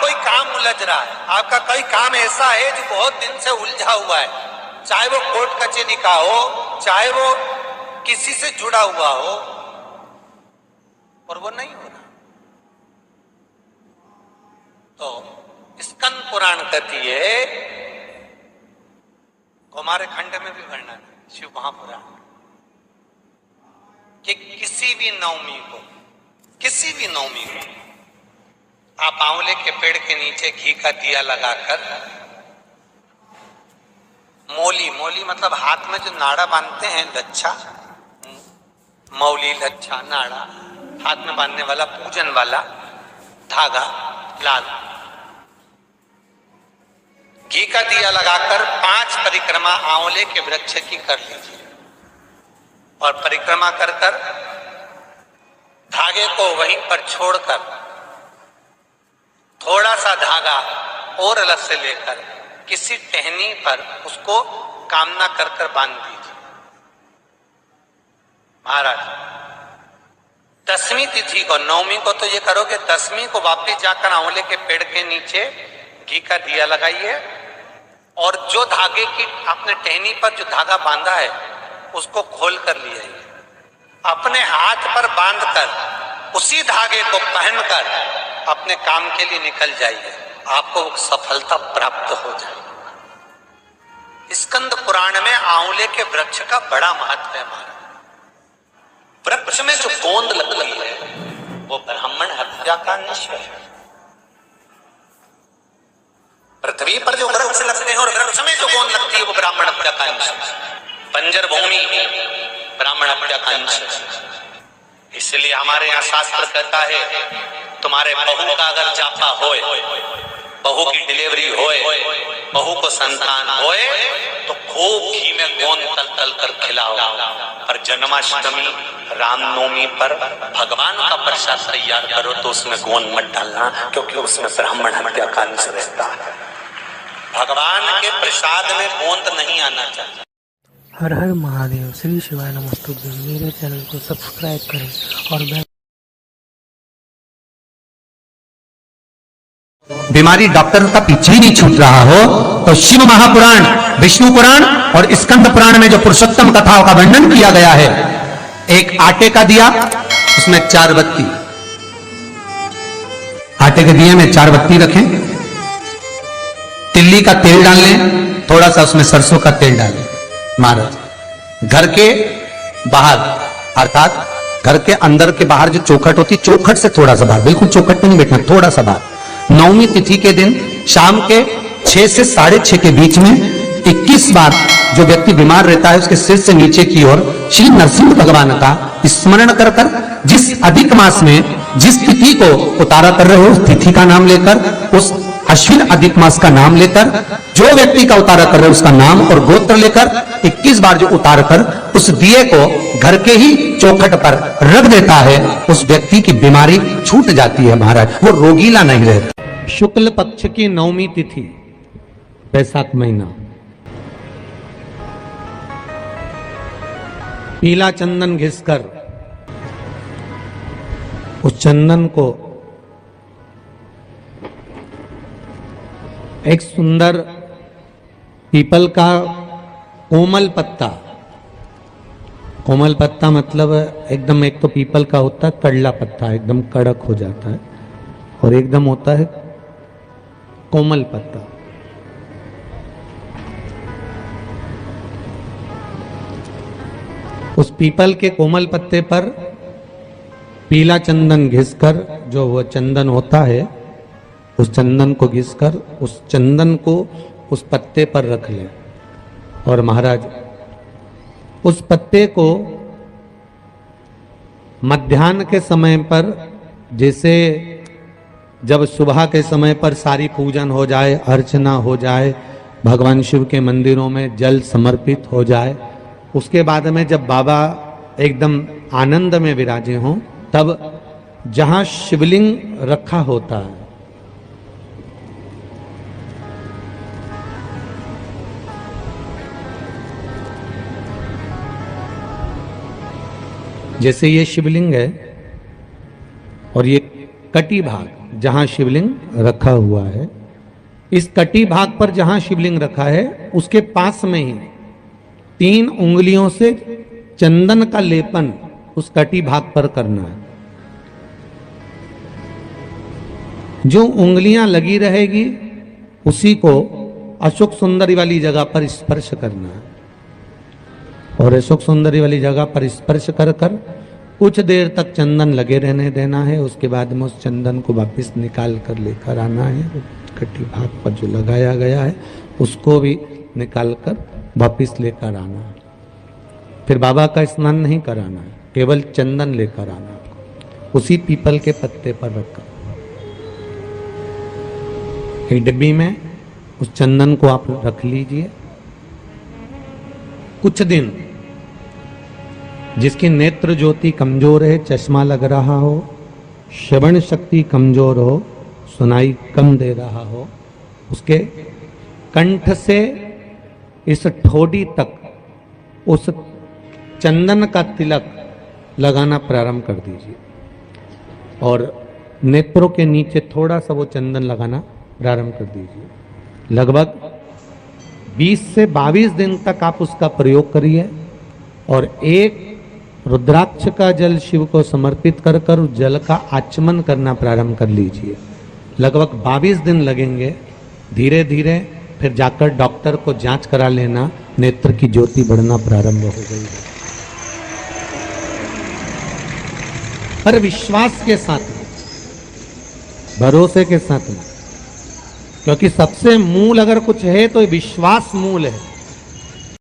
कोई काम उलझ रहा है, आपका कोई काम ऐसा है जो बहुत दिन से उलझा हुआ है, चाहे वो कोर्ट कचहरी का हो, चाहे वो किसी से जुड़ा हुआ हो, और वो नहीं हो रहा, तो स्कंद पुराण कहती है, हमारे खंड में भी वर्णन है शिव महापुराण, कि किसी भी नवमी को आप आंवले के पेड़ के नीचे घी का दिया लगाकर, मौली मतलब हाथ में जो नाड़ा बांधते हैं, लच्छा, मौली, लच्छा, नाड़ा, हाथ में बांधने वाला पूजन वाला धागा लाल, घी का दिया लगाकर 5 परिक्रमा आंवले के वृक्ष की कर लीजिए, और परिक्रमा कर धागे को वहीं पर छोड़कर थोड़ा सा धागा और अलग से लेकर किसी टहनी पर उसको कामना कर बांध दीजिए। महाराज, 10वीं तिथि को, 9वीं को तो ये करोगे, 10वीं को वापिस जाकर आंवले के पेड़ के नीचे घी का दिया लगाइए, और जो धागे की आपने टहनी पर जो धागा बांधा है उसको खोल कर लिया, अपने हाथ पर बांधकर उसी धागे को पहनकर अपने काम के लिए निकल जाइए, आपको सफलता प्राप्त हो जाएगी। स्कंद पुराण में आंवले के वृक्ष का बड़ा महत्व है। महाराज, वृक्ष में जो गोंद लगती है वो ब्राह्मण हत्या का निश्चय है। पृथ्वी पर जो वृक्ष लगते हैं और वृक्ष में जो गोंद लगती है वो ब्राह्मण हत्या का अंश है। बंजर भूमि ब्राह्मण हत्या का अंश है। इसलिए हमारे यहाँ शास्त्र कहता है, तुम्हारे बहू का अगर जापा होए, बहू की डिलीवरी होए, बहू को संतान होए, तो खूब घी में गोंद तल तल कर खिलाओ। और जन्माष्टमी, रामनवमी पर भगवान का प्रसाद तैयार करो तो उसमें गोंद मत डालना, क्योंकि उसमें ब्राह्मण हत्या का अंश रहता है। भगवान के प्रसाद में गोंद नहीं आना चाहिए। हर हर महादेव, श्री शिवाय नमस्तुभ्यं। मेरे चैनल को सब्सक्राइब करें और बीमारी डॉक्टर का पीछे ही नहीं छूट रहा हो तो शिव महापुराण, विष्णु पुराण और स्कंद पुराण में जो पुरुषोत्तम कथाओं का वर्णन किया गया है, एक आटे का दिया, उसमें 4 बत्ती, आटे के दिए में 4 बत्ती रखें, तिल्ली का तेल डाल लें, थोड़ा सा उसमें सरसों का तेल डालें। महाराज, घर के बाहर अर्थात घर के अंदर के बाहर जो चौखट होती, चौखट से थोड़ा सा बाहर, बिल्कुल चौखट पे नहीं बैठना, थोड़ा सा बाहर, 9वीं तिथि के दिन शाम के 6 से 6:30 के बीच में 21 बार जो व्यक्ति बीमार रहता है उसके सिर से नीचे की ओर श्री नरसिंह भगवान का स्मरण कर कर, जिस अधिक मास में जिस तिथि को उतारा कर रहे हो उस तिथि का नाम लेकर, उस अश्विन अधिक मास का नाम लेकर, जो व्यक्ति का उतारा कर रहे हो उसका नाम और गोत्र लेकर 21 बार जो उतार कर उस दिए को घर के ही चौखट पर रख देता है, उस व्यक्ति की बीमारी छूट जाती है। महाराज, वो रोगीला नहीं रहता। शुक्ल पक्ष की 9वीं तिथि, बैसाख महीना, पीला चंदन घिसकर उस चंदन को एक सुंदर पीपल का कोमल पत्ता मतलब एकदम, एक तो पीपल का होता है कड़ला पत्ता, एकदम कड़क हो जाता है, और एकदम होता है कोमल पत्ता। उस पीपल के कोमल पत्ते पर पीला चंदन घिसकर, जो वह चंदन होता है, उस चंदन को घिसकर उस चंदन को उस पत्ते पर रख लें। और महाराज, उस पत्ते को मध्याह्न के समय पर, जैसे जब सुबह के समय पर सारी पूजन हो जाए, अर्चना हो जाए, भगवान शिव के मंदिरों में जल समर्पित हो जाए, उसके बाद में जब बाबा एकदम आनंद में विराजे हों, तब जहां शिवलिंग रखा होता है, जैसे ये शिवलिंग है और ये कटी भाग जहां शिवलिंग रखा हुआ है, इस कटी भाग पर जहां शिवलिंग रखा है उसके पास में ही 3 उंगलियों से चंदन का लेपन उस कटी भाग पर करना है। जो उंगलियां लगी रहेगी उसी को अशोक सुंदरी वाली जगह पर स्पर्श करना है, और अशोक सुंदरी वाली जगह पर स्पर्श कर कर कुछ देर तक चंदन लगे रहने देना है। उसके बाद में उस चंदन को वापस निकाल कर लेकर आना है। कटी भाग पर जो लगाया गया है उसको भी निकाल कर वापस लेकर आना है। फिर बाबा का स्नान नहीं कराना है, केवल चंदन लेकर आना है, उसी पीपल के पत्ते पर रखकर। एक डिब्बी में उस चंदन को आप रख लीजिए। कुछ दिन जिसकी नेत्र ज्योति कमजोर है, चश्मा लग रहा हो, श्रवण शक्ति कमजोर हो, सुनाई कम दे रहा हो, उसके कंठ से इस ठोड़ी तक उस चंदन का तिलक लगाना प्रारंभ कर दीजिए, और नेत्रों के नीचे थोड़ा सा वो चंदन लगाना प्रारंभ कर दीजिए। लगभग 20 से 22 दिन तक आप उसका प्रयोग करिए, और एक रुद्राक्ष का जल शिव को समर्पित कर कर उस जल का आचमन करना प्रारंभ कर लीजिए। लगभग 22 दिन लगेंगे। धीरे धीरे फिर जाकर डॉक्टर को जांच करा लेना, नेत्र की ज्योति बढ़ना प्रारंभ हो गई है। पर विश्वास के साथ में, भरोसे के साथ में, क्योंकि सबसे मूल अगर कुछ है तो विश्वास मूल है।